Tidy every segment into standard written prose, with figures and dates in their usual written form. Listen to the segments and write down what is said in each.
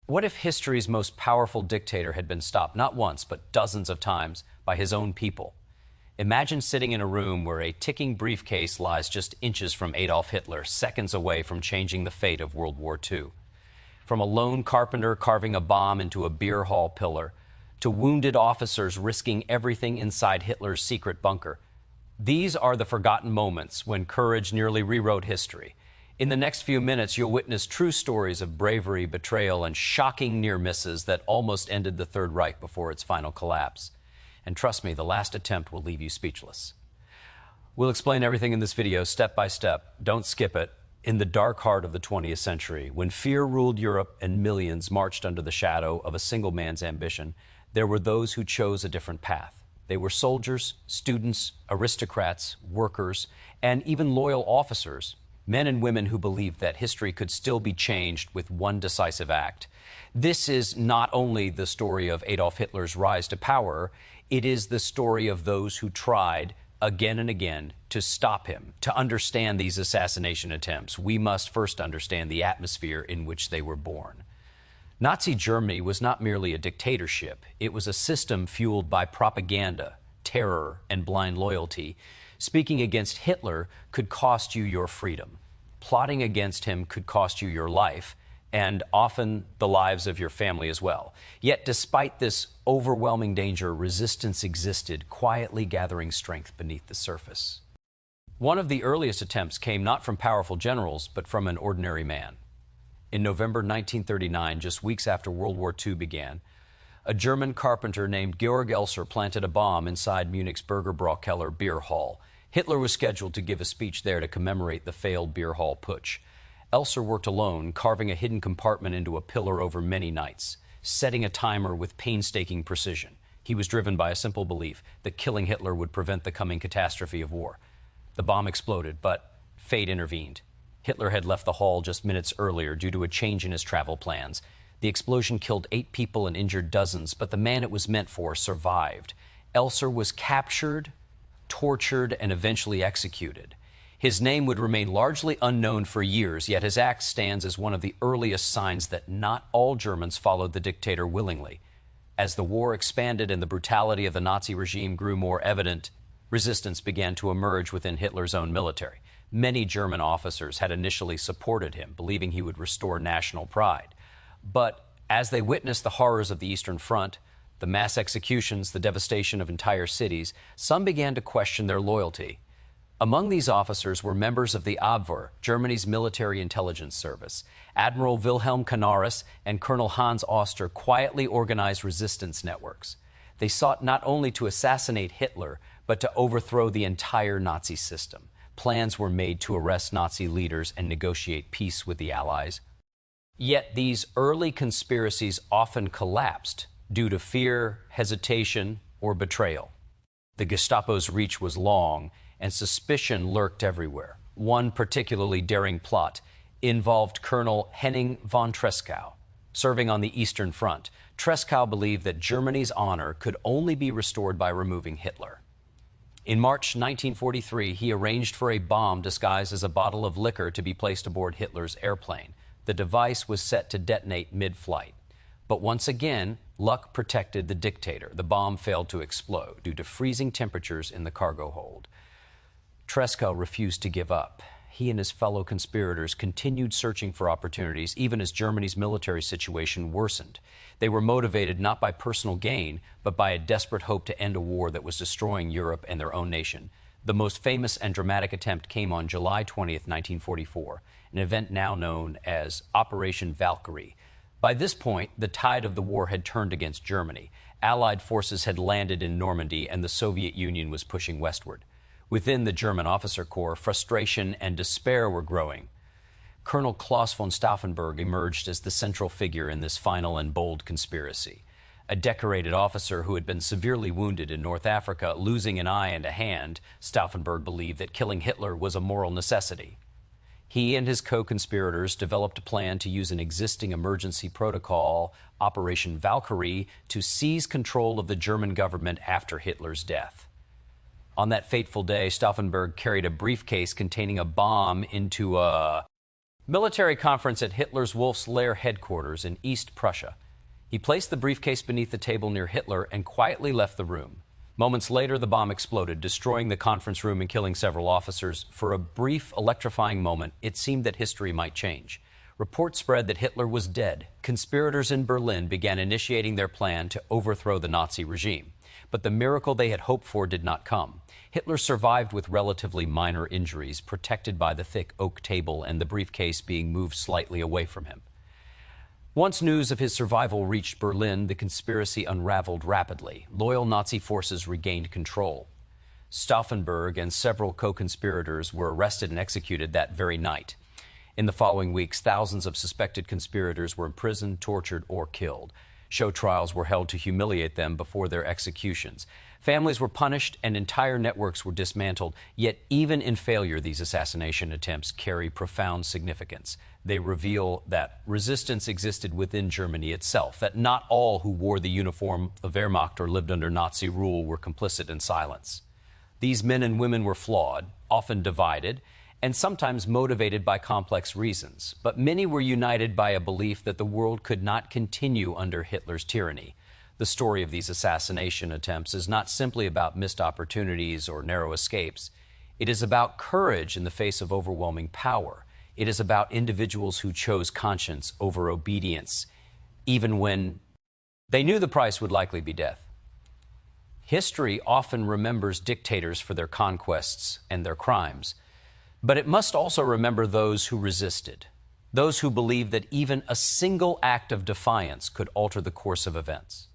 What if history's most powerful dictator had been stopped not once, but dozens of times by his own people? Imagine sitting in a room where a ticking briefcase lies just inches from Adolf Hitler, seconds away from changing the fate of World War II. From a lone carpenter carving a bomb into a beer hall pillar, to wounded officers risking everything inside Hitler's secret bunker. These are the forgotten moments when courage nearly rewrote history. In the next few minutes, you'll witness true stories of bravery, betrayal, and shocking near misses that almost ended the Third Reich before its final collapse. And trust me, the last attempt will leave you speechless. We'll explain everything in this video step by step. Don't skip it. In the dark heart of the 20th century, when fear ruled Europe and millions marched under the shadow of a single man's ambition, there were those who chose a different path. They were soldiers, students, aristocrats, workers, and even loyal officers, men and women who believed that history could still be changed with one decisive act. This is not only the story of Adolf Hitler's rise to power, it is the story of those who tried again and again to stop him. To understand these assassination attempts, we must first understand the atmosphere in which they were born. Nazi Germany was not merely a dictatorship. It was a system fueled by propaganda, terror, and blind loyalty. Speaking against Hitler could cost you your freedom. Plotting against him could cost you your life, and often the lives of your family as well. Yet despite this overwhelming danger, resistance existed, quietly gathering strength beneath the surface. One of the earliest attempts came not from powerful generals, but from an ordinary man. In November 1939, just weeks after World War II began, a German carpenter named Georg Elser planted a bomb inside Munich's Burgerbraukeller beer hall. Hitler was scheduled to give a speech there to commemorate the failed beer hall putsch. Elser worked alone, carving a hidden compartment into a pillar over many nights, setting a timer with painstaking precision. He was driven by a simple belief that killing Hitler would prevent the coming catastrophe of war. The bomb exploded, but fate intervened. Hitler had left the hall just minutes earlier due to a change in his travel plans. The explosion killed 8 people and injured dozens, but the man it was meant for survived. Elser was captured, tortured, and eventually executed. His name would remain largely unknown for years, yet his act stands as one of the earliest signs that not all Germans followed the dictator willingly. As the war expanded and the brutality of the Nazi regime grew more evident, resistance began to emerge within Hitler's own military. Many German officers had initially supported him, believing he would restore national pride. But as they witnessed the horrors of the Eastern Front, the mass executions, the devastation of entire cities, some began to question their loyalty. Among these officers were members of the Abwehr, Germany's military intelligence service. Admiral Wilhelm Canaris and Colonel Hans Oster quietly organized resistance networks. They sought not only to assassinate Hitler, but to overthrow the entire Nazi system. Plans were made to arrest Nazi leaders and negotiate peace with the Allies. Yet these early conspiracies often collapsed due to fear, hesitation, or betrayal. The Gestapo's reach was long, and suspicion lurked everywhere. One particularly daring plot involved Colonel Henning von Tresckow. Serving on the Eastern Front, Tresckow believed that Germany's honor could only be restored by removing Hitler. In March 1943, he arranged for a bomb disguised as a bottle of liquor to be placed aboard Hitler's airplane. The device was set to detonate mid-flight. But once again, luck protected the dictator. The bomb failed to explode due to freezing temperatures in the cargo hold. Tresckow refused to give up. He and his fellow conspirators continued searching for opportunities, even as Germany's military situation worsened. They were motivated not by personal gain, but by a desperate hope to end a war that was destroying Europe and their own nation. The most famous and dramatic attempt came on July 20th, 1944, an event now known as Operation Valkyrie. By this point, the tide of the war had turned against Germany. Allied forces had landed in Normandy, and the Soviet Union was pushing westward. Within the German officer corps, frustration and despair were growing. Colonel Claus von Stauffenberg emerged as the central figure in this final and bold conspiracy. A decorated officer who had been severely wounded in North Africa, losing an eye and a hand, Stauffenberg believed that killing Hitler was a moral necessity. He and his co-conspirators developed a plan to use an existing emergency protocol, Operation Valkyrie, to seize control of the German government after Hitler's death. On that fateful day, Stauffenberg carried a briefcase containing a bomb into a Military conference at Hitler's Wolf's Lair headquarters in East Prussia. He placed the briefcase beneath the table near Hitler and quietly left the room. Moments later, the bomb exploded, destroying the conference room and killing several officers. For a brief, electrifying moment, it seemed that history might change. Reports spread that Hitler was dead. Conspirators in Berlin began initiating their plan to overthrow the Nazi regime. But the miracle they had hoped for did not come. Hitler survived with relatively minor injuries, protected by the thick oak table and the briefcase being moved slightly away from him. Once news of his survival reached Berlin, the conspiracy unraveled rapidly. Loyal Nazi forces regained control. Stauffenberg and several co-conspirators were arrested and executed that very night. In the following weeks, thousands of suspected conspirators were imprisoned, tortured, or killed. Show trials were held to humiliate them before their executions. Families were punished and entire networks were dismantled. Yet even in failure, these assassination attempts carry profound significance. They reveal that resistance existed within Germany itself, that not all who wore the uniform of Wehrmacht or lived under Nazi rule were complicit in silence. These men and women were flawed, often divided, and sometimes motivated by complex reasons. But many were united by a belief that the world could not continue under Hitler's tyranny. The story of these assassination attempts is not simply about missed opportunities or narrow escapes. It is about courage in the face of overwhelming power. It is about individuals who chose conscience over obedience, even when they knew the price would likely be death. History often remembers dictators for their conquests and their crimes. But it must also remember those who resisted, those who believed that even a single act of defiance could alter the course of events.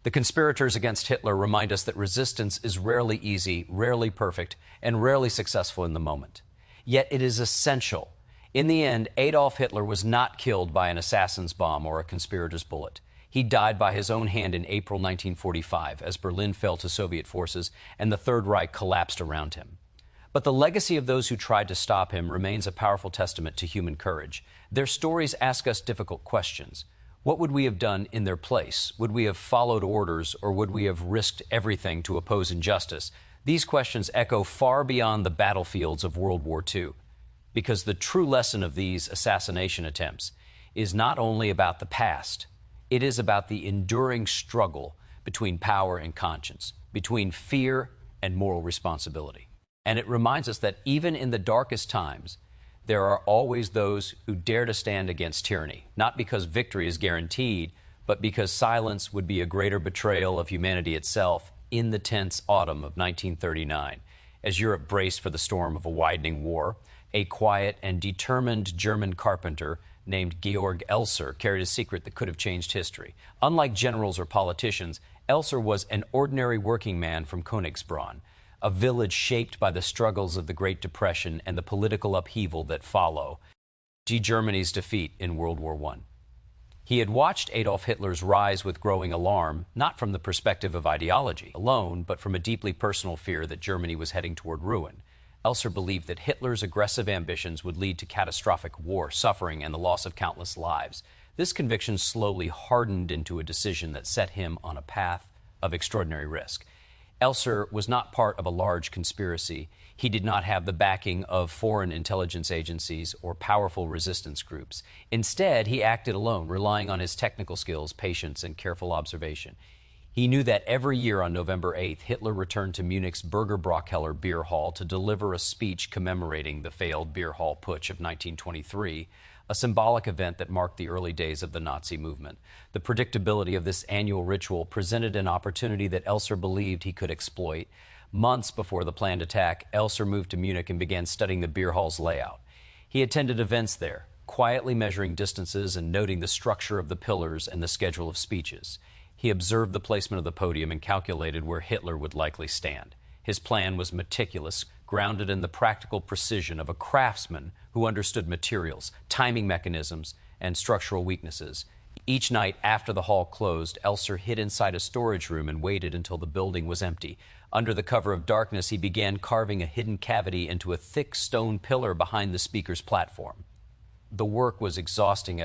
The conspirators against Hitler remind us that resistance is rarely easy, rarely perfect, and rarely successful in the moment. Yet it is essential. In the end, Adolf Hitler was not killed by an assassin's bomb or a conspirator's bullet. He died by his own hand in April 1945 as Berlin fell to Soviet forces and the Third Reich collapsed around him. But the legacy of those who tried to stop him remains a powerful testament to human courage. Their stories ask us difficult questions. What would we have done in their place? Would we have followed orders, or would we have risked everything to oppose injustice? These questions echo far beyond the battlefields of World War II, because the true lesson of these assassination attempts is not only about the past, it is about the enduring struggle between power and conscience, between fear and moral responsibility. And it reminds us that even in the darkest times, there are always those who dare to stand against tyranny, not because victory is guaranteed, but because silence would be a greater betrayal of humanity itself in the tense autumn of 1939. As Europe braced for the storm of a widening war, a quiet and determined German carpenter named Georg Elser carried a secret that could have changed history. Unlike generals or politicians, Elser was an ordinary working man from Königsbronn, a village shaped by the struggles of the Great Depression and the political upheaval that follow Germany's defeat in World War I. He had watched Adolf Hitler's rise with growing alarm, not from the perspective of ideology alone, but from a deeply personal fear that Germany was heading toward ruin. Elser believed that Hitler's aggressive ambitions would lead to catastrophic war, suffering, and the loss of countless lives. This conviction slowly hardened into a decision that set him on a path of extraordinary risk. Elser was not part of a large conspiracy. He did not have the backing of foreign intelligence agencies or powerful resistance groups. Instead, he acted alone, relying on his technical skills, patience, and careful observation. He knew that every year on November 8th, Hitler returned to Munich's Burger Brockheller beer hall to deliver a speech commemorating the failed beer hall putsch of 1923, a symbolic event that marked the early days of the Nazi movement. The predictability of this annual ritual presented an opportunity that Elser believed he could exploit. Months before the planned attack, Elser moved to Munich and began studying the beer hall's layout. He attended events there, quietly measuring distances and noting the structure of the pillars and the schedule of speeches. He observed the placement of the podium and calculated where Hitler would likely stand. His plan was meticulous, grounded in the practical precision of a craftsman who understood materials, timing mechanisms, and structural weaknesses. Each night after the hall closed, Elser hid inside a storage room and waited until the building was empty. Under the cover of darkness, he began carving a hidden cavity into a thick stone pillar behind the speaker's platform. The work was exhausting,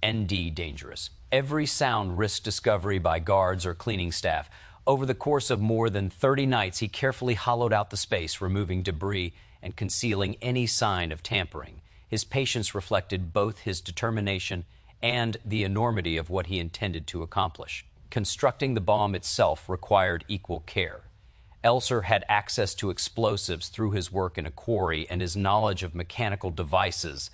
ND dangerous. Every sound risked discovery by guards or cleaning staff. Over the course of more than 30 nights, he carefully hollowed out the space, removing debris and concealing any sign of tampering. His patience reflected both his determination and the enormity of what he intended to accomplish. Constructing the bomb itself required equal care. Elser had access to explosives through his work in a quarry, and his knowledge of mechanical devices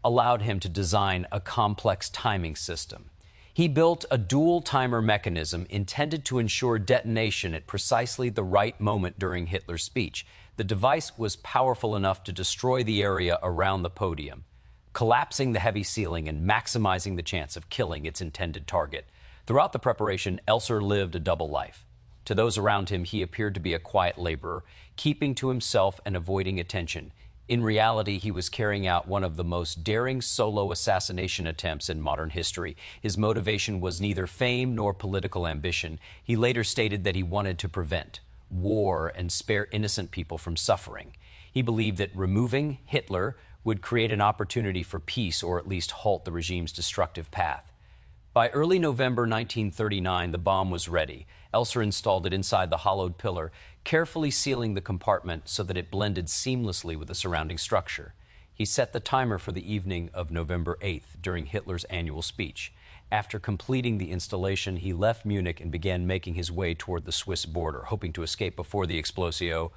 allowed him to design a complex timing system. He built a dual timer mechanism intended to ensure detonation at precisely the right moment during Hitler's speech. The device was powerful enough to destroy the area around the podium, collapsing the heavy ceiling and maximizing the chance of killing its intended target. Throughout the preparation, Elser lived a double life. To those around him, he appeared to be a quiet laborer, keeping to himself and avoiding attention. In reality, he was carrying out one of the most daring solo assassination attempts in modern history. His motivation was neither fame nor political ambition. He later stated that he wanted to prevent war and spare innocent people from suffering. He believed that removing Hitler would create an opportunity for peace, or at least halt the regime's destructive path. By early November 1939, the bomb was ready. Elser installed it inside the hollowed pillar, carefully sealing the compartment so that it blended seamlessly with the surrounding structure. He set the timer for the evening of November 8th during Hitler's annual speech. After completing the installation, he left Munich and began making his way toward the Swiss border, hoping to escape before the explosio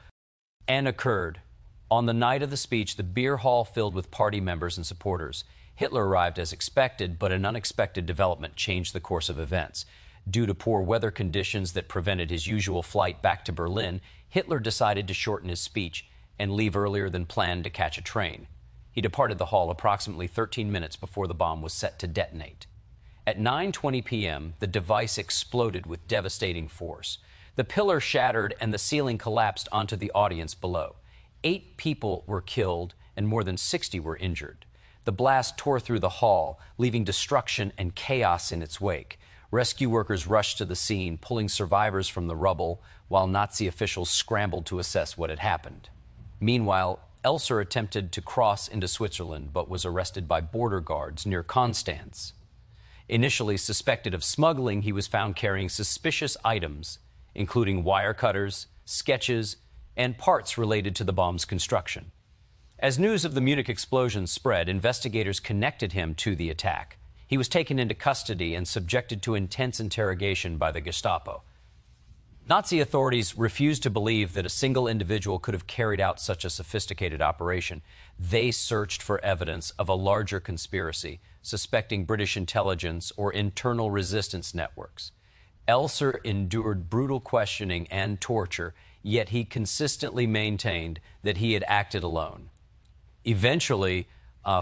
occurred. On the night of the speech, the beer hall filled with party members and supporters. Hitler arrived as expected, but an unexpected development changed the course of events. Due to poor weather conditions that prevented his usual flight back to Berlin, Hitler decided to shorten his speech and leave earlier than planned to catch a train. He departed the hall approximately 13 minutes before the bomb was set to detonate. At 9:20 p.m., the device exploded with devastating force. The pillar shattered and the ceiling collapsed onto the audience below. 8 people were killed and more than 60 were injured. The blast tore through the hall, leaving destruction and chaos in its wake. Rescue workers rushed to the scene, pulling survivors from the rubble, while Nazi officials scrambled to assess what had happened. Meanwhile, Elser attempted to cross into Switzerland, but was arrested by border guards near Konstanz. Initially suspected of smuggling, he was found carrying suspicious items, including wire cutters, sketches, and parts related to the bomb's construction. As news of the Munich explosion spread, investigators connected him to the attack. He was taken into custody and subjected to intense interrogation by the Gestapo. Nazi authorities refused to believe that a single individual could have carried out such a sophisticated operation. They searched for evidence of a larger conspiracy, suspecting British intelligence or internal resistance networks. Elser endured brutal questioning and torture, yet he consistently maintained that he had acted alone. Eventually,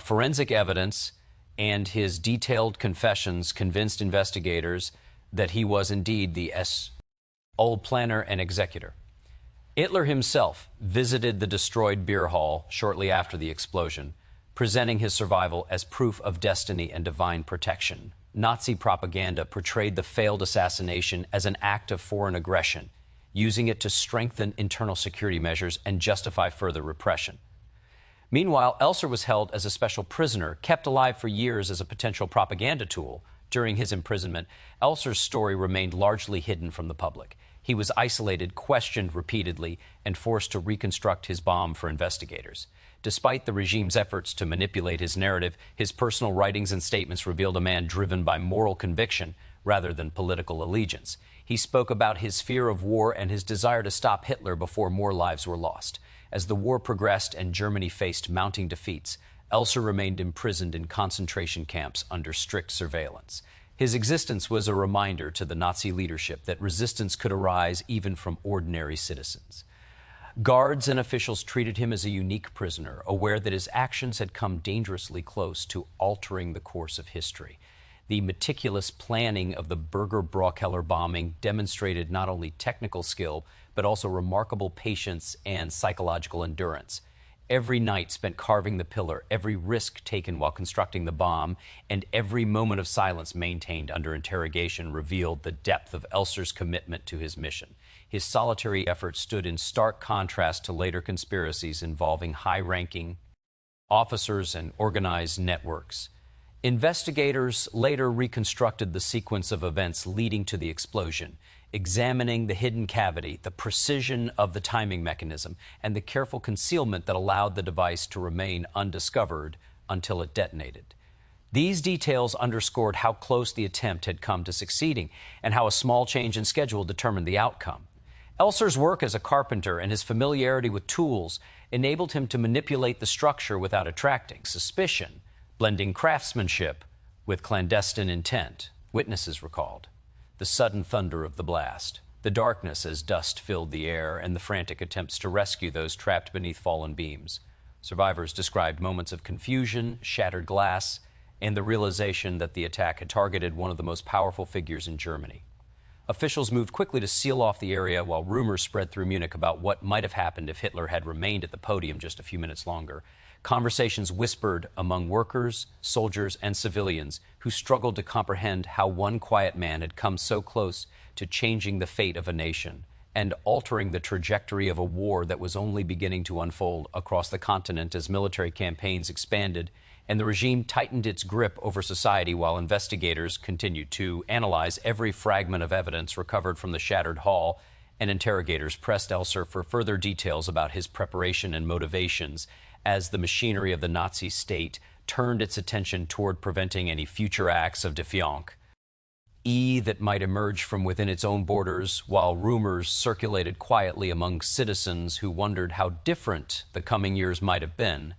forensic evidence and his detailed confessions convinced investigators that he was indeed the old planner and executor. Hitler himself visited the destroyed beer hall shortly after the explosion, presenting his survival as proof of destiny and divine protection. Nazi propaganda portrayed the failed assassination as an act of foreign aggression, using it to strengthen internal security measures and justify further repression. Meanwhile, Elser was held as a special prisoner, kept alive for years as a potential propaganda tool. During his imprisonment, Elser's story remained largely hidden from the public. He was isolated, questioned repeatedly, and forced to reconstruct his bomb for investigators. Despite the regime's efforts to manipulate his narrative, his personal writings and statements revealed a man driven by moral conviction rather than political allegiance. He spoke about his fear of war and his desire to stop Hitler before more lives were lost. As the war progressed and Germany faced mounting defeats, Elser remained imprisoned in concentration camps under strict surveillance. His existence was a reminder to the Nazi leadership that resistance could arise even from ordinary citizens. Guards and officials treated him as a unique prisoner, aware that his actions had come dangerously close to altering the course of history. The meticulous planning of the Berger-Braukeller bombing demonstrated not only technical skill, but also remarkable patience and psychological endurance. Every night spent carving the pillar, every risk taken while constructing the bomb, and every moment of silence maintained under interrogation revealed the depth of Elser's commitment to his mission. His solitary effort stood in stark contrast to later conspiracies involving high-ranking officers and organized networks. Investigators later reconstructed the sequence of events leading to the explosion, examining the hidden cavity, the precision of the timing mechanism, and the careful concealment that allowed the device to remain undiscovered until it detonated. These details underscored how close the attempt had come to succeeding and how a small change in schedule determined the outcome. Elser's work as a carpenter and his familiarity with tools enabled him to manipulate the structure without attracting suspicion, blending craftsmanship with clandestine intent. Witnesses recalled the sudden thunder of the blast, the darkness as dust filled the air, and the frantic attempts to rescue those trapped beneath fallen beams. Survivors described moments of confusion, shattered glass, and the realization that the attack had targeted one of the most powerful figures in Germany. Officials moved quickly to seal off the area while rumors spread through Munich about what might have happened if Hitler had remained at the podium just a few minutes longer. Conversations whispered among workers, soldiers, and civilians who struggled to comprehend how one quiet man had come so close to changing the fate of a nation and altering the trajectory of a war that was only beginning to unfold across the continent as military campaigns expanded and the regime tightened its grip over society while investigators continued to analyze every fragment of evidence recovered from the shattered hall, and interrogators pressed Elser for further details about his preparation and motivations as the machinery of the Nazi state turned its attention toward preventing any future acts of defiance that might emerge from within its own borders, while rumors circulated quietly among citizens who wondered how different the coming years might have been.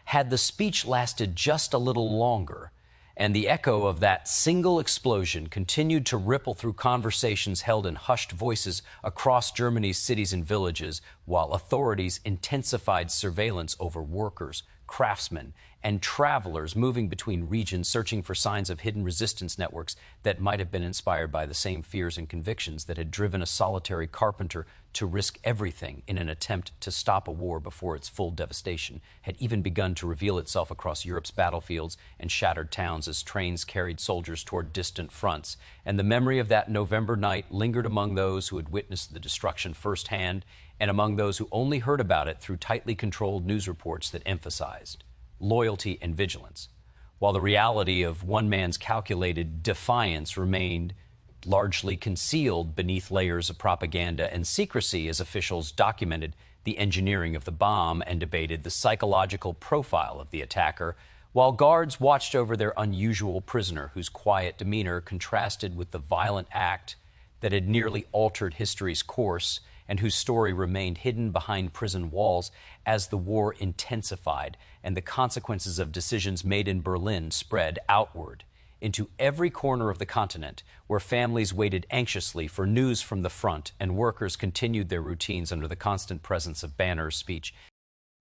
Had the speech lasted just a little longer, and the echo of that single explosion continued to ripple through conversations held in hushed voices across Germany's cities and villages, while authorities intensified surveillance over workers, craftsmen, and travelers moving between regions searching for signs of hidden resistance networks that might have been inspired by the same fears and convictions that had driven a solitary carpenter to risk everything in an attempt to stop a war before its full devastation had even begun to reveal itself across Europe's battlefields and shattered towns as trains carried soldiers toward distant fronts. And the memory of that November night lingered among those who had witnessed the destruction firsthand and among those who only heard about it through tightly controlled news reports that emphasized loyalty and vigilance, while the reality of one man's calculated defiance remained largely concealed beneath layers of propaganda and secrecy as officials documented the engineering of the bomb and debated the psychological profile of the attacker, while guards watched over their unusual prisoner whose quiet demeanor contrasted with the violent act that had nearly altered history's course and whose story remained hidden behind prison walls as the war intensified and the consequences of decisions made in Berlin spread outward into every corner of the continent, where families waited anxiously for news from the front and workers continued their routines under the constant presence of banners, speech,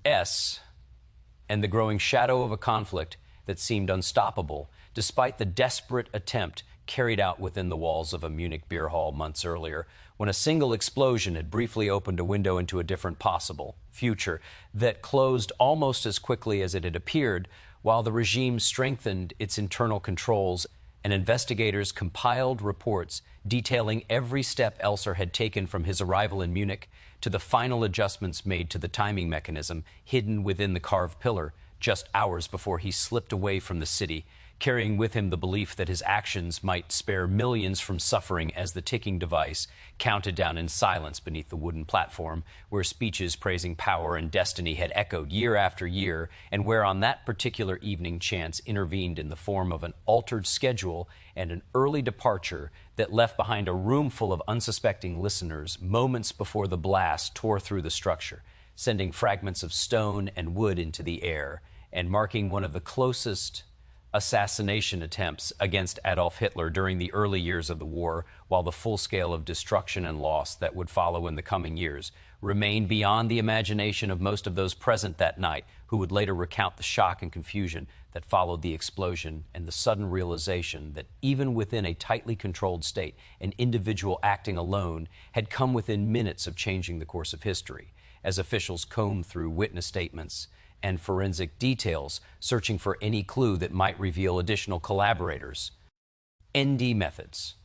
and the growing shadow of a conflict that seemed unstoppable, despite the desperate attempt carried out within the walls of a Munich beer hall months earlier, when a single explosion had briefly opened a window into a different possible future that closed almost as quickly as it had appeared, while the regime strengthened its internal controls and investigators compiled reports detailing every step Elser had taken from his arrival in Munich to the final adjustments made to the timing mechanism hidden within the carved pillar just hours before he slipped away from the city, carrying with him the belief that his actions might spare millions from suffering as the ticking device counted down in silence beneath the wooden platform where speeches praising power and destiny had echoed year after year, and where on that particular evening chance intervened in the form of an altered schedule and an early departure that left behind a room full of unsuspecting listeners moments before the blast tore through the structure, sending fragments of stone and wood into the air and marking one of the closest assassination attempts against Adolf Hitler during the early years of the war, while the full scale of destruction and loss that would follow in the coming years remained beyond the imagination of most of those present that night, who would later recount the shock and confusion that followed the explosion and the sudden realization that even within a tightly controlled state, an individual acting alone had come within minutes of changing the course of history, as officials combed through witness statements and forensic details, searching for any clue that might reveal additional collaborators. ND methods.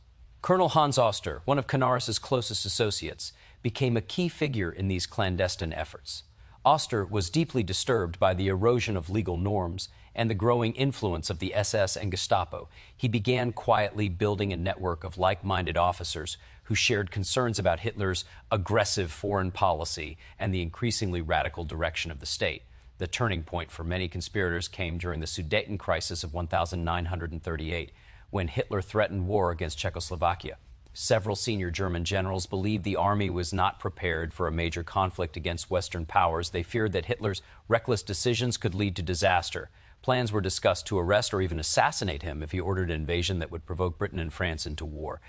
Colonel Hans Oster, one of Canaris's closest associates, became a key figure in these clandestine efforts. Oster was deeply disturbed by the erosion of legal norms and the growing influence of the SS and Gestapo. He began quietly building a network of like-minded officers who shared concerns about Hitler's aggressive foreign policy and the increasingly radical direction of the state. The turning point for many conspirators came during the Sudeten crisis of 1938, when Hitler threatened war against Czechoslovakia. Several senior German generals believed the army was not prepared for a major conflict against Western powers. They feared that Hitler's reckless decisions could lead to disaster. Plans were discussed to arrest or even assassinate him if he ordered an invasion that would provoke Britain and France into war.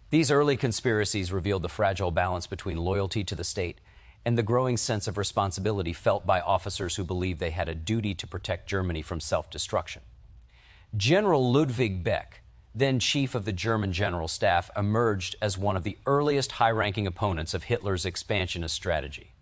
These early conspiracies revealed the fragile balance between loyalty to the state and the growing sense of responsibility felt by officers who believed they had a duty to protect Germany from self-destruction. General Ludwig Beck, then chief of the German General Staff, emerged as one of the earliest high-ranking opponents of Hitler's expansionist strategy.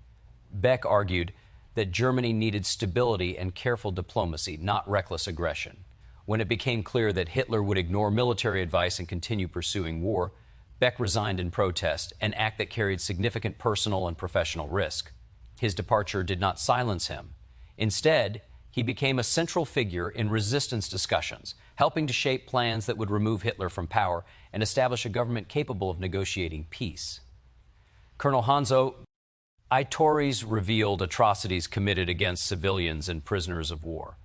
Beck argued that Germany needed stability and careful diplomacy, not reckless aggression. When it became clear that Hitler would ignore military advice and continue pursuing war, Beck resigned in protest, an act that carried significant personal and professional risk. His departure did not silence him. Instead, he became a central figure in resistance discussions, helping to shape plans that would remove Hitler from power and establish a government capable of negotiating peace. Colonel Hanzo, Tories revealed atrocities committed against civilians and prisoners of war.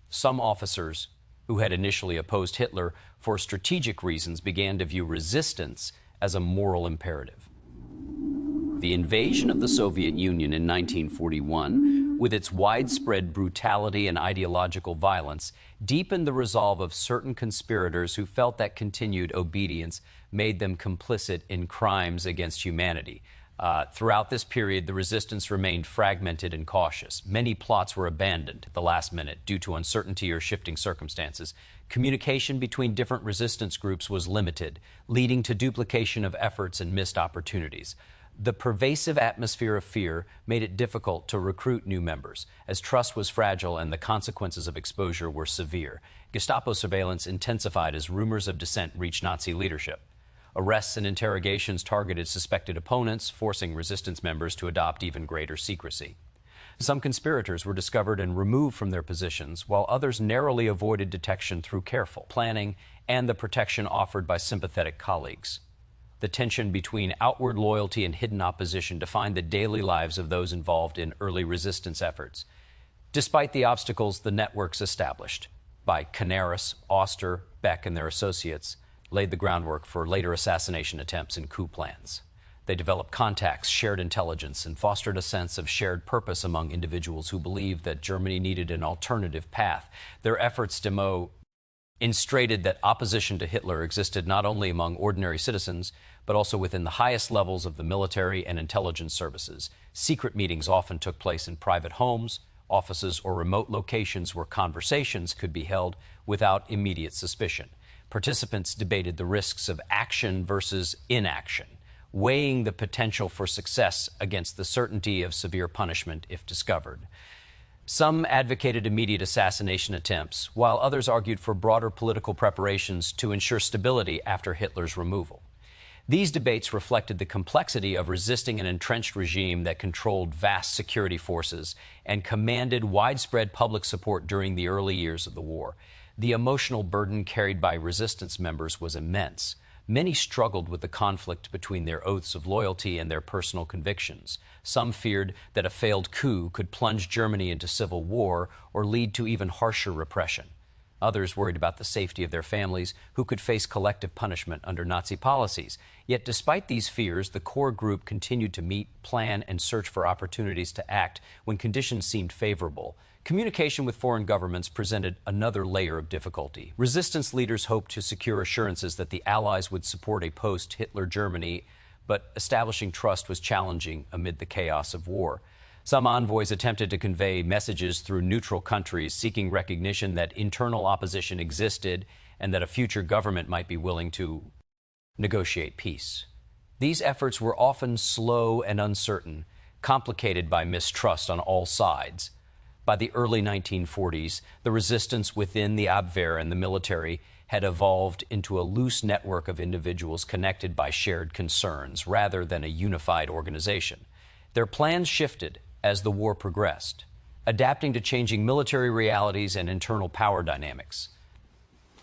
Some officers who had initially opposed Hitler for strategic reasons began to view resistance as a moral imperative. The invasion of the Soviet Union in 1941, with its widespread brutality and ideological violence, deepened the resolve of certain conspirators who felt that continued obedience made them complicit in crimes against humanity. Throughout this period, the resistance remained fragmented and cautious. Many plots were abandoned at the last minute due to uncertainty or shifting circumstances. Communication between different resistance groups was limited, leading to duplication of efforts and missed opportunities. The pervasive atmosphere of fear made it difficult to recruit new members, as trust was fragile and the consequences of exposure were severe. Gestapo surveillance intensified as rumors of dissent reached Nazi leadership. Arrests and interrogations targeted suspected opponents, forcing resistance members to adopt even greater secrecy. Some conspirators were discovered and removed from their positions, while others narrowly avoided detection through careful planning and the protection offered by sympathetic colleagues. The tension between outward loyalty and hidden opposition defined the daily lives of those involved in early resistance efforts. Despite the obstacles, the networks established by Canaris, Oster, Beck, and their associates laid the groundwork for later assassination attempts and coup plans. They developed contacts, shared intelligence, and fostered a sense of shared purpose among individuals who believed that Germany needed an alternative path. Their efforts illustrated that opposition to Hitler existed not only among ordinary citizens, but also within the highest levels of the military and intelligence services. Secret meetings often took place in private homes, offices, or remote locations where conversations could be held without immediate suspicion. Participants debated the risks of action versus inaction, weighing the potential for success against the certainty of severe punishment if discovered. Some advocated immediate assassination attempts, while others argued for broader political preparations to ensure stability after Hitler's removal. These debates reflected the complexity of resisting an entrenched regime that controlled vast security forces and commanded widespread public support during the early years of the war. The emotional burden carried by resistance members was immense. Many struggled with the conflict between their oaths of loyalty and their personal convictions. Some feared that a failed coup could plunge Germany into civil war or lead to even harsher repression. Others worried about the safety of their families, who could face collective punishment under Nazi policies. Yet despite these fears, the core group continued to meet, plan, and search for opportunities to act when conditions seemed favorable. Communication with foreign governments presented another layer of difficulty. Resistance leaders hoped to secure assurances that the Allies would support a post-Hitler Germany, but establishing trust was challenging amid the chaos of war. Some envoys attempted to convey messages through neutral countries, seeking recognition that internal opposition existed and that a future government might be willing to negotiate peace. These efforts were often slow and uncertain, complicated by mistrust on all sides. By the early 1940s, the resistance within the Abwehr and the military had evolved into a loose network of individuals connected by shared concerns rather than a unified organization. Their plans shifted as the war progressed, adapting to changing military realities and internal power dynamics.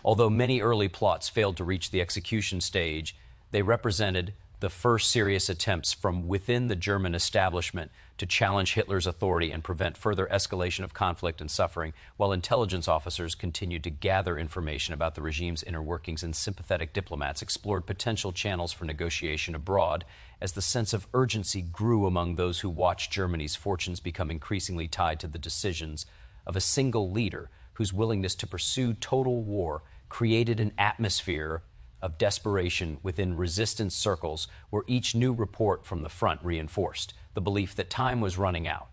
Although many early plots failed to reach the execution stage, they represented the first serious attempts from within the German establishment to challenge Hitler's authority and prevent further escalation of conflict and suffering, while intelligence officers continued to gather information about the regime's inner workings and sympathetic diplomats explored potential channels for negotiation abroad as the sense of urgency grew among those who watched Germany's fortunes become increasingly tied to the decisions of a single leader whose willingness to pursue total war created an atmosphere of desperation within resistance circles where each new report from the front reinforced the belief that time was running out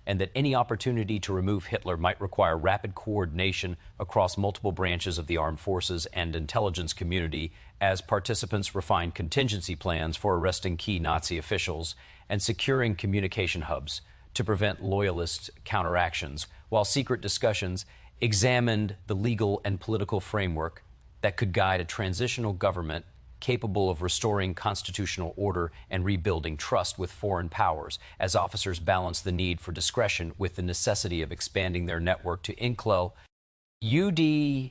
and that any opportunity to remove Hitler might require rapid coordination across multiple branches of the armed forces and intelligence community as participants refined contingency plans for arresting key Nazi officials and securing communication hubs to prevent loyalist counteractions, while secret discussions examined the legal and political framework that could guide a transitional government capable of restoring constitutional order and rebuilding trust with foreign powers, as officers balanced the need for discretion with the necessity of expanding their network to include UD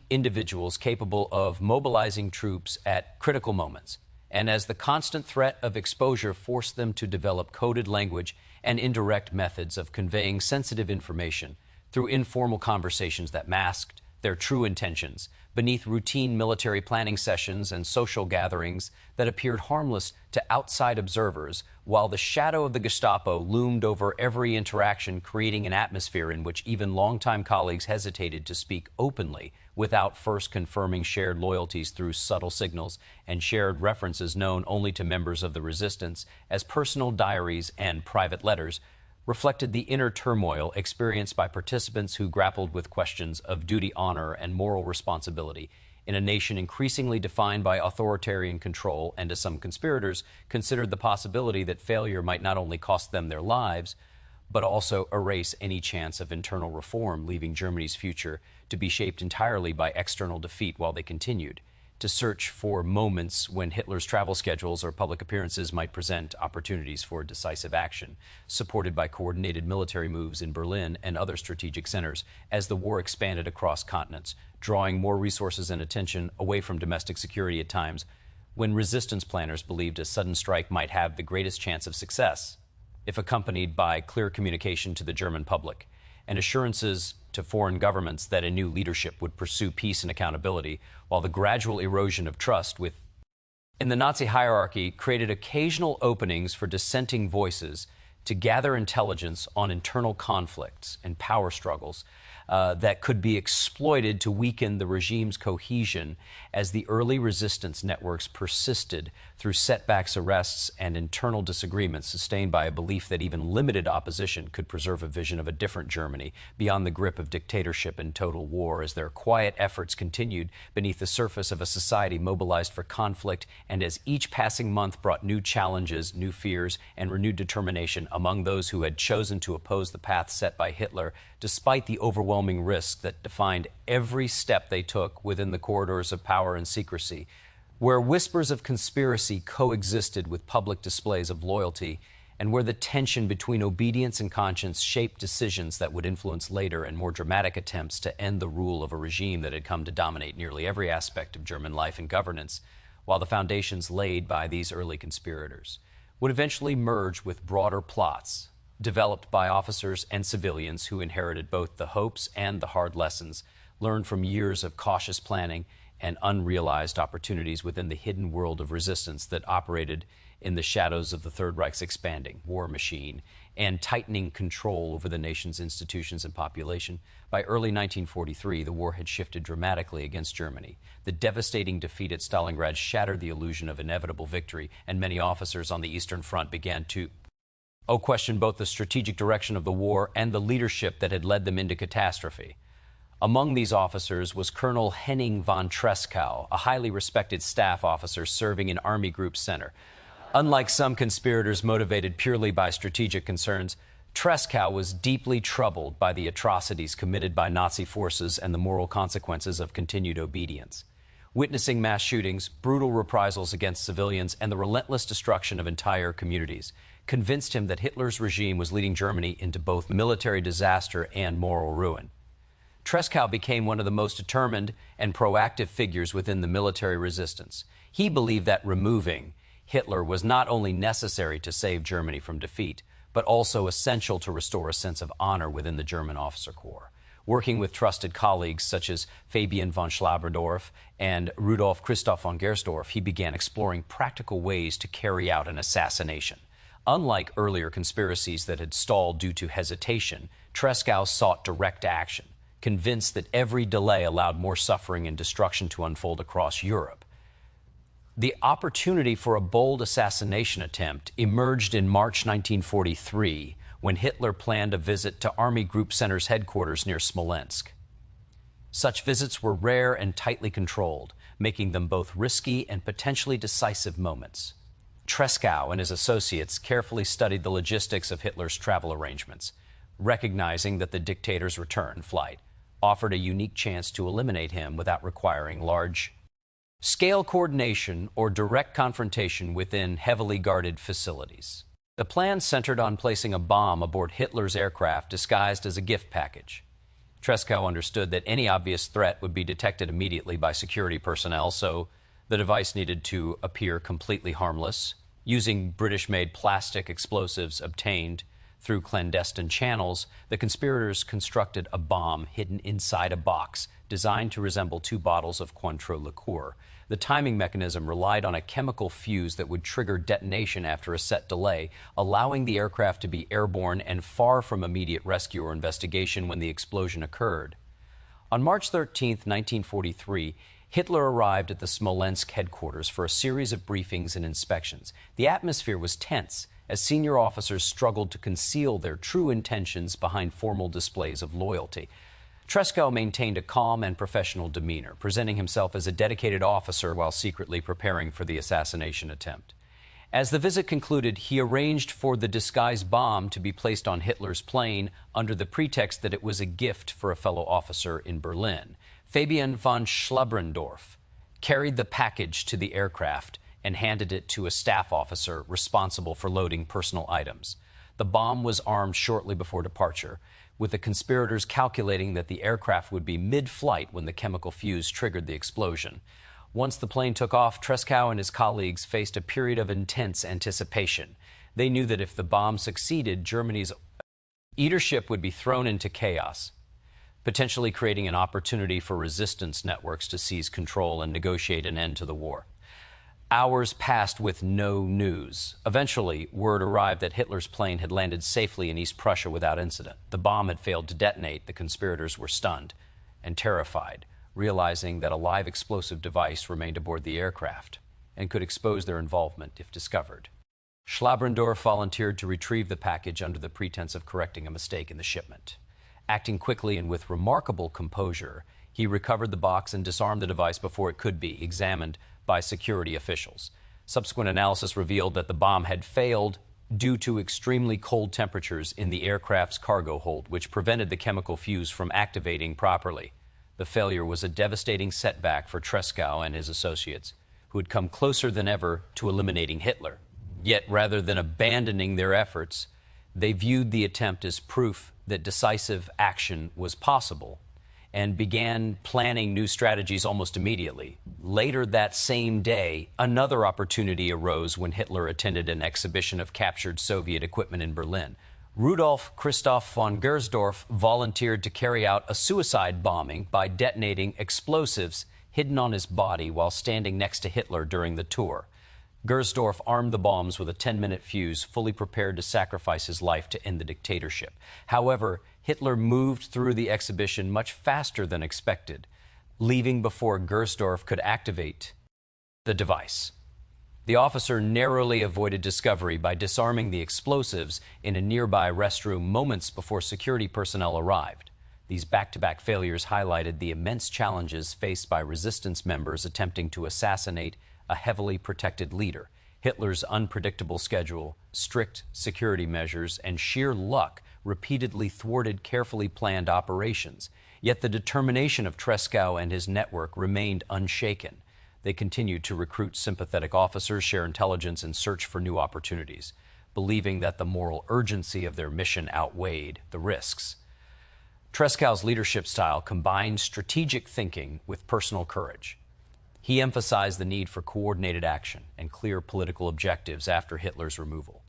individuals capable of mobilizing troops at critical moments, and as the constant threat of exposure forced them to develop coded language and indirect methods of conveying sensitive information through informal conversations that masked their true intentions beneath routine military planning sessions and social gatherings that appeared harmless to outside observers, while the shadow of the Gestapo loomed over every interaction, creating an atmosphere in which even longtime colleagues hesitated to speak openly without first confirming shared loyalties through subtle signals and shared references known only to members of the resistance as personal diaries and private letters, reflected the inner turmoil experienced by participants who grappled with questions of duty, honor, and moral responsibility in a nation increasingly defined by authoritarian control, and as some conspirators considered the possibility that failure might not only cost them their lives, but also erase any chance of internal reform, leaving Germany's future to be shaped entirely by external defeat while they continued to search for moments when Hitler's travel schedules or public appearances might present opportunities for decisive action, supported by coordinated military moves in Berlin and other strategic centers as the war expanded across continents, drawing more resources and attention away from domestic security at times when resistance planners believed a sudden strike might have the greatest chance of success if accompanied by clear communication to the German public and assurances to foreign governments that a new leadership would pursue peace and accountability, while the gradual erosion of trust in the Nazi hierarchy created occasional openings for dissenting voices to gather intelligence on internal conflicts and power struggles that could be exploited to weaken the regime's cohesion as the early resistance networks persisted through setbacks, arrests, and internal disagreements sustained by a belief that even limited opposition could preserve a vision of a different Germany beyond the grip of dictatorship and total war, as their quiet efforts continued beneath the surface of a society mobilized for conflict, and as each passing month brought new challenges, new fears, and renewed determination among those who had chosen to oppose the path set by Hitler, despite the overwhelming risk that defined every step they took within the corridors of power and secrecy, where whispers of conspiracy coexisted with public displays of loyalty, and where the tension between obedience and conscience shaped decisions that would influence later and more dramatic attempts to end the rule of a regime that had come to dominate nearly every aspect of German life and governance, while the foundations laid by these early conspirators would eventually merge with broader plots developed by officers and civilians who inherited both the hopes and the hard lessons learned from years of cautious planning and unrealized opportunities within the hidden world of resistance that operated in the shadows of the Third Reich's expanding war machine and tightening control over the nation's institutions and population. By early 1943, the war had shifted dramatically against Germany. The devastating defeat at Stalingrad shattered the illusion of inevitable victory, and many officers on the Eastern Front began to question both the strategic direction of the war and the leadership that had led them into catastrophe. Among these officers was Colonel Henning von Tresckow, a highly respected staff officer serving in Army Group Center. Unlike some conspirators motivated purely by strategic concerns, Tresckow was deeply troubled by the atrocities committed by Nazi forces and the moral consequences of continued obedience. Witnessing mass shootings, brutal reprisals against civilians, and the relentless destruction of entire communities convinced him that Hitler's regime was leading Germany into both military disaster and moral ruin. Tresckow became one of the most determined and proactive figures within the military resistance. He believed that removing Hitler was not only necessary to save Germany from defeat, but also essential to restore a sense of honor within the German officer corps. Working with trusted colleagues such as Fabian von Schlabrendorff and Rudolf Christoph von Gersdorff, he began exploring practical ways to carry out an assassination. Unlike earlier conspiracies that had stalled due to hesitation, Tresckow sought direct action, convinced that every delay allowed more suffering and destruction to unfold across Europe. The opportunity for a bold assassination attempt emerged in March 1943 when Hitler planned a visit to Army Group Center's headquarters near Smolensk. Such visits were rare and tightly controlled, making them both risky and potentially decisive moments. Tresckow and his associates carefully studied the logistics of Hitler's travel arrangements, recognizing that the dictator's return flight offered a unique chance to eliminate him without requiring large-scale coordination or direct confrontation within heavily guarded facilities. The plan centered on placing a bomb aboard Hitler's aircraft disguised as a gift package. Tresckow understood that any obvious threat would be detected immediately by security personnel, so the device needed to appear completely harmless. Using British-made plastic explosives obtained through clandestine channels, the conspirators constructed a bomb hidden inside a box designed to resemble 2 bottles of Cointreau liqueur. The timing mechanism relied on a chemical fuse that would trigger detonation after a set delay, allowing the aircraft to be airborne and far from immediate rescue or investigation when the explosion occurred. On March 13, 1943, Hitler arrived at the Smolensk headquarters for a series of briefings and inspections. The atmosphere was tense as senior officers struggled to conceal their true intentions behind formal displays of loyalty. Tresckow maintained a calm and professional demeanor, presenting himself as a dedicated officer while secretly preparing for the assassination attempt. As the visit concluded, he arranged for the disguised bomb to be placed on Hitler's plane under the pretext that it was a gift for a fellow officer in Berlin. Fabian von Schlabrendorff carried the package to the aircraft and handed it to a staff officer responsible for loading personal items. The bomb was armed shortly before departure, with the conspirators calculating that the aircraft would be mid-flight when the chemical fuse triggered the explosion. Once the plane took off, Tresckow and his colleagues faced a period of intense anticipation. They knew that if the bomb succeeded, Germany's leadership would be thrown into chaos, potentially creating an opportunity for resistance networks to seize control and negotiate an end to the war. Hours passed with no news. Eventually, word arrived that Hitler's plane had landed safely in East Prussia without incident. The bomb had failed to detonate. The conspirators were stunned and terrified, realizing that a live explosive device remained aboard the aircraft and could expose their involvement if discovered. Schlabrendorff volunteered to retrieve the package under the pretense of correcting a mistake in the shipment. Acting quickly and with remarkable composure, he recovered the box and disarmed the device before it could be examined by security officials. Subsequent analysis revealed that the bomb had failed due to extremely cold temperatures in the aircraft's cargo hold, which prevented the chemical fuse from activating properly. The failure was a devastating setback for Tresckow and his associates, who had come closer than ever to eliminating Hitler. Yet, rather than abandoning their efforts, they viewed the attempt as proof that decisive action was possible and began planning new strategies almost immediately. Later that same day, another opportunity arose when Hitler attended an exhibition of captured Soviet equipment in Berlin. Rudolf Christoph von Gersdorff volunteered to carry out a suicide bombing by detonating explosives hidden on his body while standing next to Hitler during the tour. Gersdorff armed the bombs with a 10-minute fuse, fully prepared to sacrifice his life to end the dictatorship. However, Hitler moved through the exhibition much faster than expected, leaving before Gersdorff could activate the device. The officer narrowly avoided discovery by disarming the explosives in a nearby restroom moments before security personnel arrived. These back-to-back failures highlighted the immense challenges faced by resistance members attempting to assassinate a heavily protected leader. Hitler's unpredictable schedule, strict security measures, and sheer luck repeatedly thwarted carefully planned operations. Yet the determination of Tresckow and his network remained unshaken. They continued to recruit sympathetic officers, share intelligence, and search for new opportunities, believing that the moral urgency of their mission outweighed the risks. Tresckow's leadership style combined strategic thinking with personal courage. He emphasized the need for coordinated action and clear political objectives after Hitler's removal.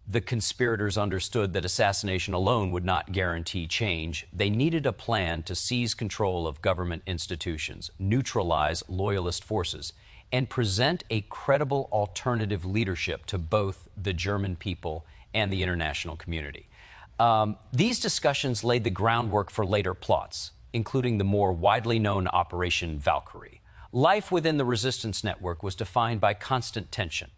The conspirators understood that assassination alone would not guarantee change. They needed a plan to seize control of government institutions, neutralize loyalist forces, and present a credible alternative leadership to both the German people and the international community. These discussions laid the groundwork for later plots, including the more widely known Operation Valkyrie. Life within the resistance network was defined by constant tension.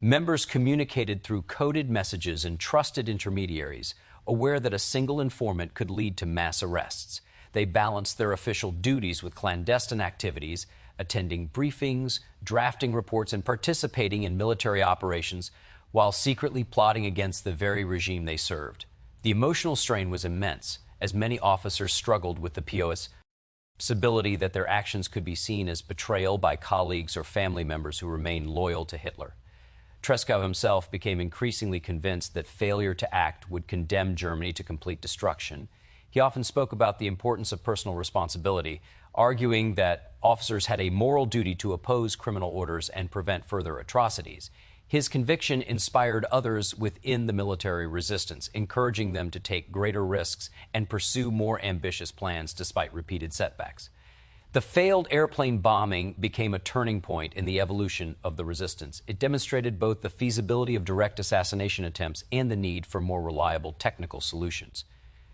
Members communicated through coded messages and trusted intermediaries, aware that a single informant could lead to mass arrests. They balanced their official duties with clandestine activities, attending briefings, drafting reports, and participating in military operations while secretly plotting against the very regime they served. The emotional strain was immense, as many officers struggled with the possibility that their actions could be seen as betrayal by colleagues or family members who remained loyal to Hitler. Tresckow himself became increasingly convinced that failure to act would condemn Germany to complete destruction. He often spoke about the importance of personal responsibility, arguing that officers had a moral duty to oppose criminal orders and prevent further atrocities. His conviction inspired others within the military resistance, encouraging them to take greater risks and pursue more ambitious plans despite repeated setbacks. The failed airplane bombing became a turning point in the evolution of the resistance. It demonstrated both the feasibility of direct assassination attempts and the need for more reliable technical solutions.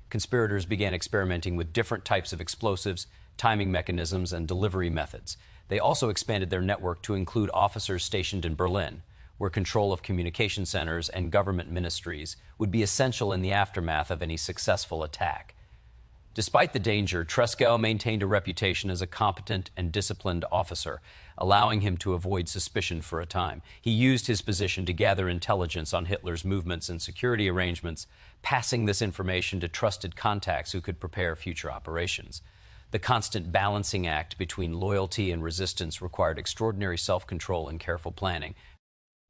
Conspirators began experimenting with different types of explosives, timing mechanisms, and delivery methods. They also expanded their network to include officers stationed in Berlin, where control of communication centers and government ministries would be essential in the aftermath of any successful attack. Despite the danger, Tresckow maintained a reputation as a competent and disciplined officer, allowing him to avoid suspicion for a time. He used his position to gather intelligence on Hitler's movements and security arrangements, passing this information to trusted contacts who could prepare future operations. The constant balancing act between loyalty and resistance required extraordinary self-control and careful planning.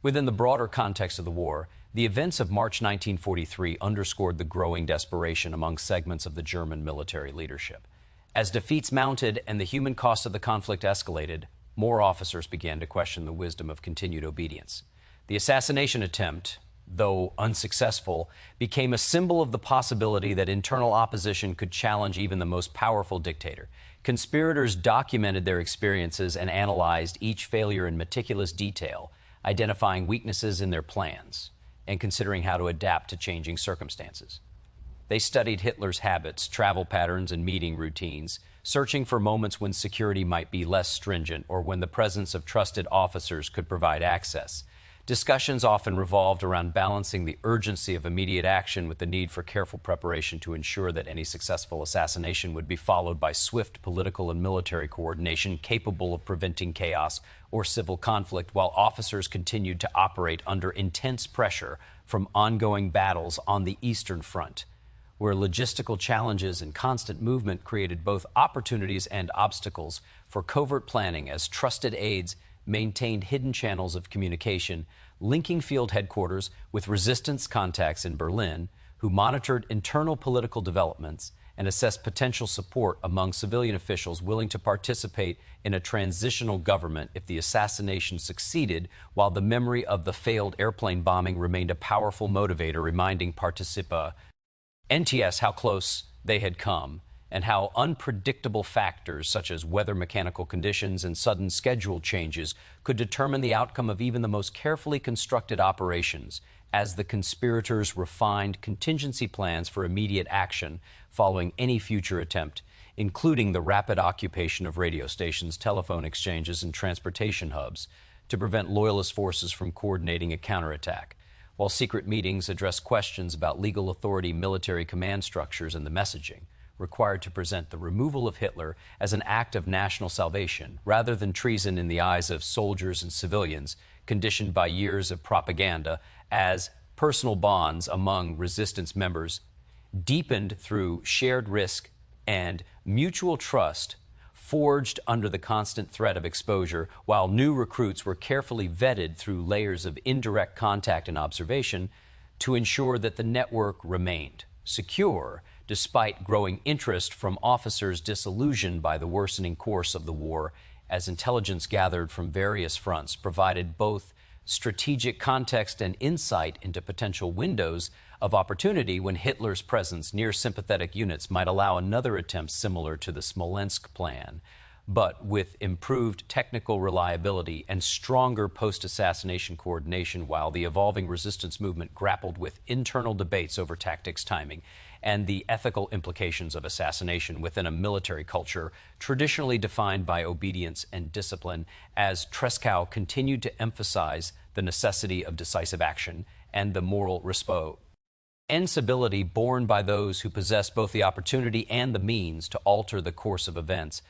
Within the broader context of the war, the events of March 1943 underscored the growing desperation among segments of the German military leadership. As defeats mounted and the human cost of the conflict escalated, more officers began to question the wisdom of continued obedience. The assassination attempt, though unsuccessful, became a symbol of the possibility that internal opposition could challenge even the most powerful dictator. Conspirators documented their experiences and analyzed each failure in meticulous detail, identifying weaknesses in their plans and considering how to adapt to changing circumstances. They studied Hitler's habits, travel patterns, and meeting routines, searching for moments when security might be less stringent or when the presence of trusted officers could provide access. Discussions often revolved around balancing the urgency of immediate action with the need for careful preparation to ensure that any successful assassination would be followed by swift political and military coordination capable of preventing chaos or civil conflict, while officers continued to operate under intense pressure from ongoing battles on the Eastern Front, where logistical challenges and constant movement created both opportunities and obstacles for covert planning as trusted aides maintained hidden channels of communication, linking field headquarters with resistance contacts in Berlin, who monitored internal political developments and assessed potential support among civilian officials willing to participate in a transitional government if the assassination succeeded, while the memory of the failed airplane bombing remained a powerful motivator, reminding NTS how close they had come and how unpredictable factors such as weather, mechanical conditions, and sudden schedule changes could determine the outcome of even the most carefully constructed operations, as the conspirators refined contingency plans for immediate action following any future attempt, including the rapid occupation of radio stations, telephone exchanges, and transportation hubs to prevent loyalist forces from coordinating a counterattack, while secret meetings addressed questions about legal authority, military command structures, and the messaging required to present the removal of Hitler as an act of national salvation rather than treason in the eyes of soldiers and civilians, conditioned by years of propaganda, as personal bonds among resistance members deepened through shared risk and mutual trust forged under the constant threat of exposure, while new recruits were carefully vetted through layers of indirect contact and observation to ensure that the network remained secure despite growing interest from officers disillusioned by the worsening course of the war as intelligence gathered from various fronts provided both strategic context and insight into potential windows of opportunity when Hitler's presence near sympathetic units might allow another attempt similar to the Smolensk plan, but with improved technical reliability and stronger post-assassination coordination, while the evolving resistance movement grappled with internal debates over tactics, timing, and the ethical implications of assassination within a military culture traditionally defined by obedience and discipline, as Tresckow continued to emphasize the necessity of decisive action and the moral responsibility borne by those who possess both the opportunity and the means to alter the course of events,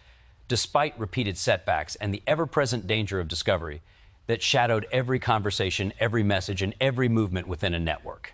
despite repeated setbacks and the ever-present danger of discovery that shadowed every conversation, every message, and every movement within a network.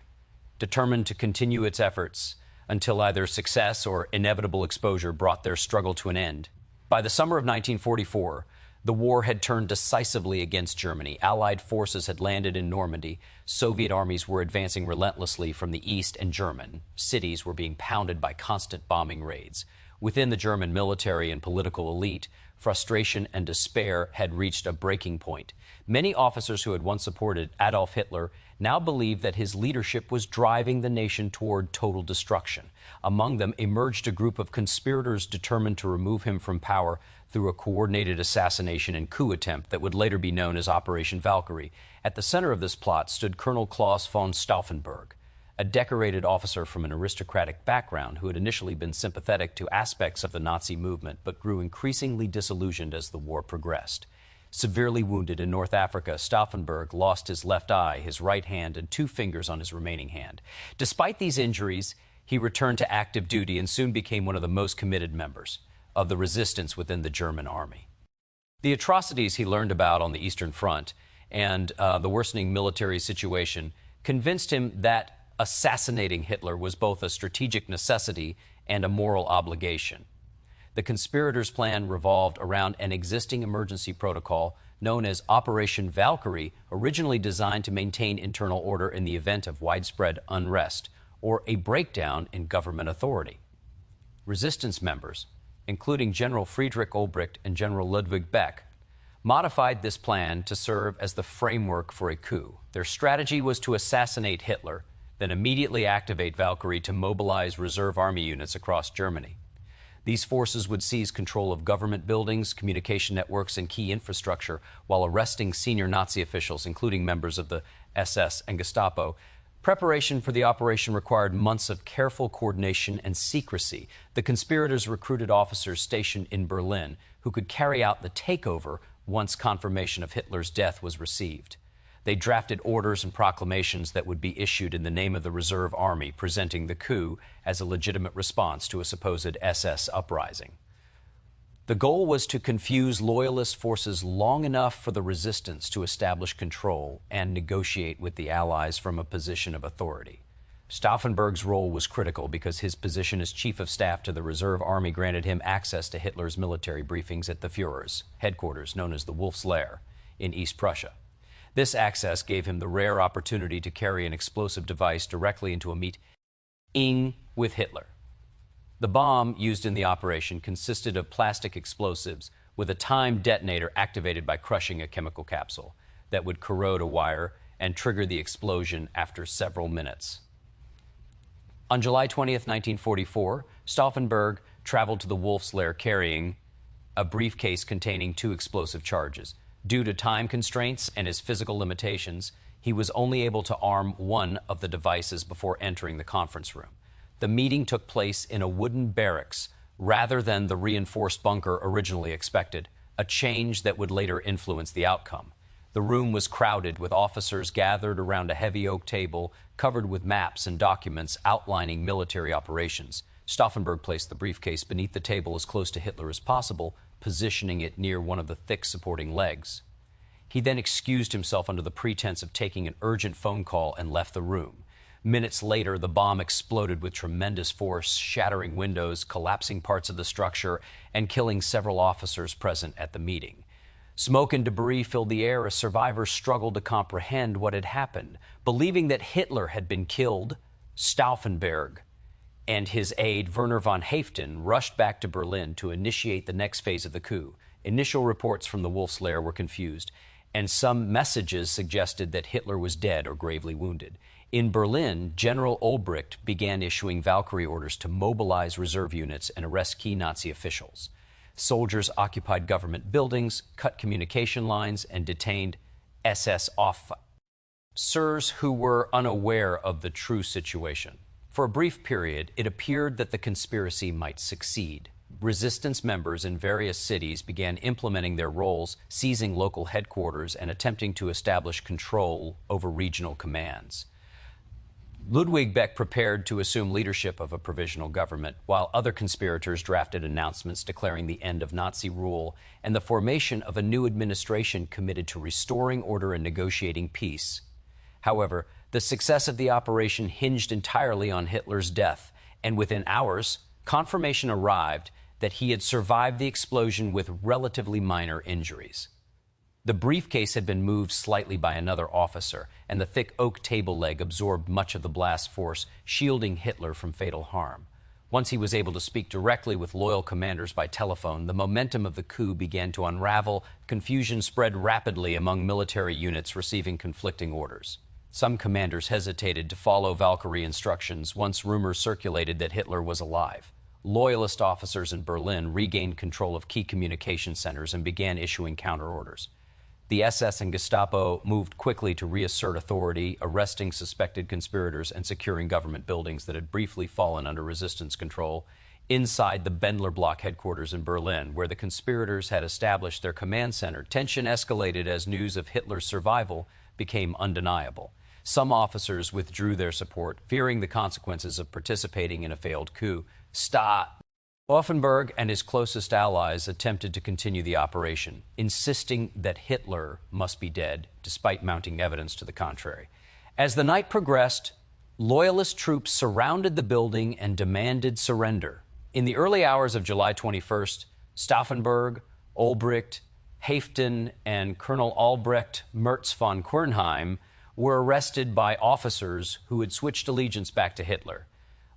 Determined to continue its efforts until either success or inevitable exposure brought their struggle to an end. By the summer of 1944, the war had turned decisively against Germany. Allied forces had landed in Normandy. Soviet armies were advancing relentlessly from the east, and German cities were being pounded by constant bombing raids. Within the German military and political elite, frustration and despair had reached a breaking point. Many officers who had once supported Adolf Hitler now believed that his leadership was driving the nation toward total destruction. Among them emerged a group of conspirators determined to remove him from power through a coordinated assassination and coup attempt that would later be known as Operation Valkyrie. At the center of this plot stood Colonel Claus von Stauffenberg, a decorated officer from an aristocratic background who had initially been sympathetic to aspects of the Nazi movement but grew increasingly disillusioned as the war progressed. Severely wounded in North Africa, Stauffenberg lost his left eye, his right hand, and 2 fingers on his remaining hand. Despite these injuries, he returned to active duty and soon became one of the most committed members of the resistance within the German army. The atrocities he learned about on the Eastern Front and the worsening military situation convinced him that assassinating Hitler was both a strategic necessity and a moral obligation. The conspirators' plan revolved around an existing emergency protocol known as Operation Valkyrie, originally designed to maintain internal order in the event of widespread unrest or a breakdown in government authority. Resistance members, including General Friedrich Olbricht and General Ludwig Beck, modified this plan to serve as the framework for a coup. Their strategy was to assassinate Hitler, then immediately activate Valkyrie to mobilize reserve army units across Germany. These forces would seize control of government buildings, communication networks, and key infrastructure while arresting senior Nazi officials, including members of the SS and Gestapo. Preparation for the operation required months of careful coordination and secrecy. The conspirators recruited officers stationed in Berlin who could carry out the takeover once confirmation of Hitler's death was received. They drafted orders and proclamations that would be issued in the name of the Reserve Army, presenting the coup as a legitimate response to a supposed SS uprising. The goal was to confuse loyalist forces long enough for the resistance to establish control and negotiate with the Allies from a position of authority. Stauffenberg's role was critical because his position as Chief of Staff to the Reserve Army granted him access to Hitler's military briefings at the Führer's headquarters, known as the Wolf's Lair, in East Prussia. This access gave him the rare opportunity to carry an explosive device directly into a meeting with Hitler. The bomb used in the operation consisted of plastic explosives with a timed detonator activated by crushing a chemical capsule that would corrode a wire and trigger the explosion after several minutes. On July 20th, 1944, Stauffenberg traveled to the Wolf's Lair carrying a briefcase containing 2 explosive charges. Due to time constraints and his physical limitations, he was only able to arm one of the devices before entering the conference room. The meeting took place in a wooden barracks rather than the reinforced bunker originally expected, a change that would later influence the outcome. The room was crowded with officers gathered around a heavy oak table covered with maps and documents outlining military operations. Stauffenberg placed the briefcase beneath the table as close to Hitler as possible, positioning it near one of the thick supporting legs. He then excused himself under the pretense of taking an urgent phone call and left the room. Minutes later, the bomb exploded with tremendous force, shattering windows, collapsing parts of the structure, and killing several officers present at the meeting. Smoke and debris filled the air as survivors struggled to comprehend what had happened. Believing that Hitler had been killed, Stauffenberg and his aide Werner von Haeften rushed back to Berlin to initiate the next phase of the coup, Initial reports from the Wolf's Lair were confused, and some messages suggested that Hitler was dead or gravely wounded. In Berlin, General Olbricht began issuing Valkyrie orders to mobilize reserve units and arrest key Nazi officials. Soldiers occupied government buildings, cut communication lines, and detained SS officers who were unaware of the true situation. For a brief period, it appeared that the conspiracy might succeed. Resistance members in various cities began implementing their roles, seizing local headquarters, and attempting to establish control over regional commands. Ludwig Beck prepared to assume leadership of a provisional government, while other conspirators drafted announcements declaring the end of Nazi rule and the formation of a new administration committed to restoring order and negotiating peace. However, the success of the operation hinged entirely on Hitler's death, and within hours, confirmation arrived that he had survived the explosion with relatively minor injuries. The briefcase had been moved slightly by another officer, and the thick oak table leg absorbed much of the blast force, shielding Hitler from fatal harm. Once he was able to speak directly with loyal commanders by telephone, the momentum of the coup began to unravel. Confusion spread rapidly among military units receiving conflicting orders. Some commanders hesitated to follow Valkyrie instructions once rumors circulated that Hitler was alive. Loyalist officers in Berlin regained control of key communication centers and began issuing counter-orders. The SS and Gestapo moved quickly to reassert authority, arresting suspected conspirators and securing government buildings that had briefly fallen under resistance control. Inside the Bendler Block headquarters in Berlin, where the conspirators had established their command center, tension escalated as news of Hitler's survival became undeniable. Some officers withdrew their support, fearing the consequences of participating in a failed coup. Stauffenberg and his closest allies attempted to continue the operation, insisting that Hitler must be dead, despite mounting evidence to the contrary. As the night progressed, loyalist troops surrounded the building and demanded surrender. In the early hours of July 21st, Stauffenberg, Olbricht, Haeften, and Colonel Albrecht Merz von Quernheim were arrested by officers who had switched allegiance back to Hitler.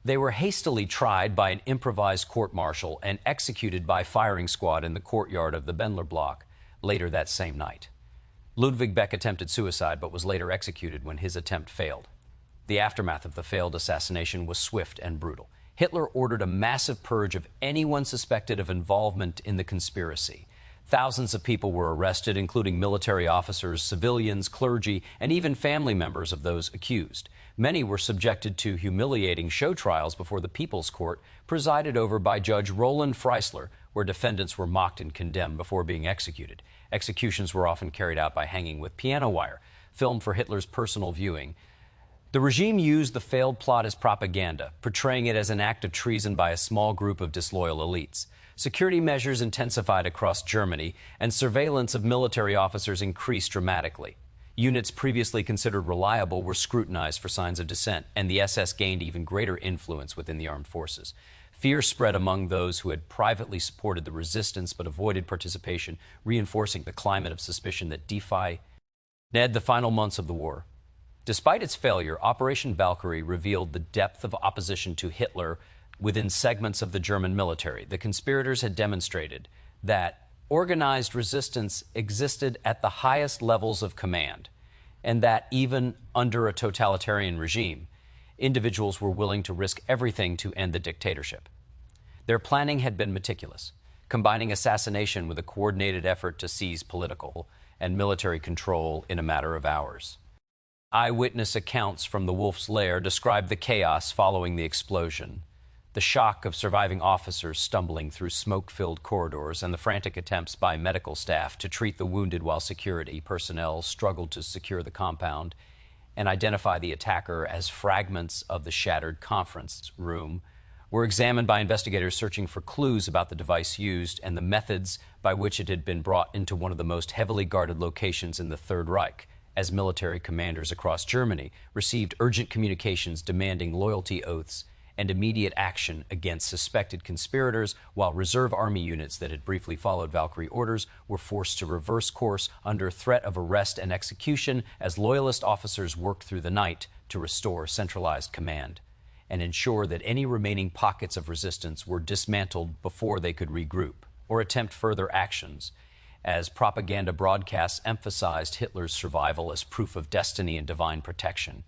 They were hastily tried by an improvised court-martial and executed by firing squad in the courtyard of the Bendler Block later that same night. Ludwig Beck attempted suicide but was later executed when his attempt failed. The aftermath of the failed assassination was swift and brutal. Hitler ordered a massive purge of anyone suspected of involvement in the conspiracy. Thousands of people were arrested, including military officers, civilians, clergy, and even family members of those accused. Many were subjected to humiliating show trials before the People's Court, presided over by Judge Roland Freisler, where defendants were mocked and condemned before being executed. Executions were often carried out by hanging with piano wire, filmed for Hitler's personal viewing. The regime used the failed plot as propaganda, portraying it as an act of treason by a small group of disloyal elites. Security measures intensified across Germany, and surveillance of military officers increased dramatically. Units previously considered reliable were scrutinized for signs of dissent, and the SS gained even greater influence within the armed forces. Fear spread among those who had privately supported the resistance but avoided participation, reinforcing the climate of suspicion that defied the final months of the war. Despite its failure, Operation Valkyrie revealed the depth of opposition to Hitler within segments of the German military. The conspirators had demonstrated that organized resistance existed at the highest levels of command, and that even under a totalitarian regime, individuals were willing to risk everything to end the dictatorship. Their planning had been meticulous, combining assassination with a coordinated effort to seize political and military control in a matter of hours. Eyewitness accounts from the Wolf's Lair describe the chaos following the explosion, the shock of surviving officers stumbling through smoke-filled corridors, and the frantic attempts by medical staff to treat the wounded while security personnel struggled to secure the compound and identify the attacker as fragments of the shattered conference room, were examined by investigators searching for clues about the device used and the methods by which it had been brought into one of the most heavily guarded locations in the Third Reich, as military commanders across Germany received urgent communications demanding loyalty oaths and immediate action against suspected conspirators, while reserve army units that had briefly followed Valkyrie orders were forced to reverse course under threat of arrest and execution as loyalist officers worked through the night to restore centralized command and ensure that any remaining pockets of resistance were dismantled before they could regroup. or attempt further actions, as propaganda broadcasts emphasized Hitler's survival as proof of destiny and divine protection,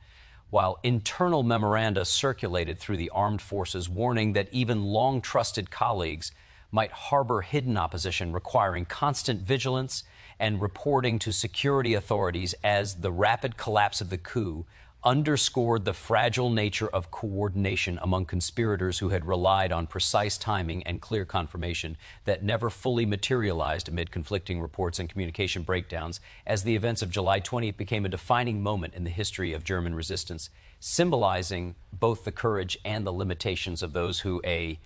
while internal memoranda circulated through the armed forces warning that even long-trusted colleagues might harbor hidden opposition requiring constant vigilance and reporting to security authorities, as the rapid collapse of the coup underscored the fragile nature of coordination among conspirators who had relied on precise timing and clear confirmation that never fully materialized amid conflicting reports and communication breakdowns, as the events of July 20th became a defining moment in the history of German resistance, symbolizing both the courage and the limitations of those who, a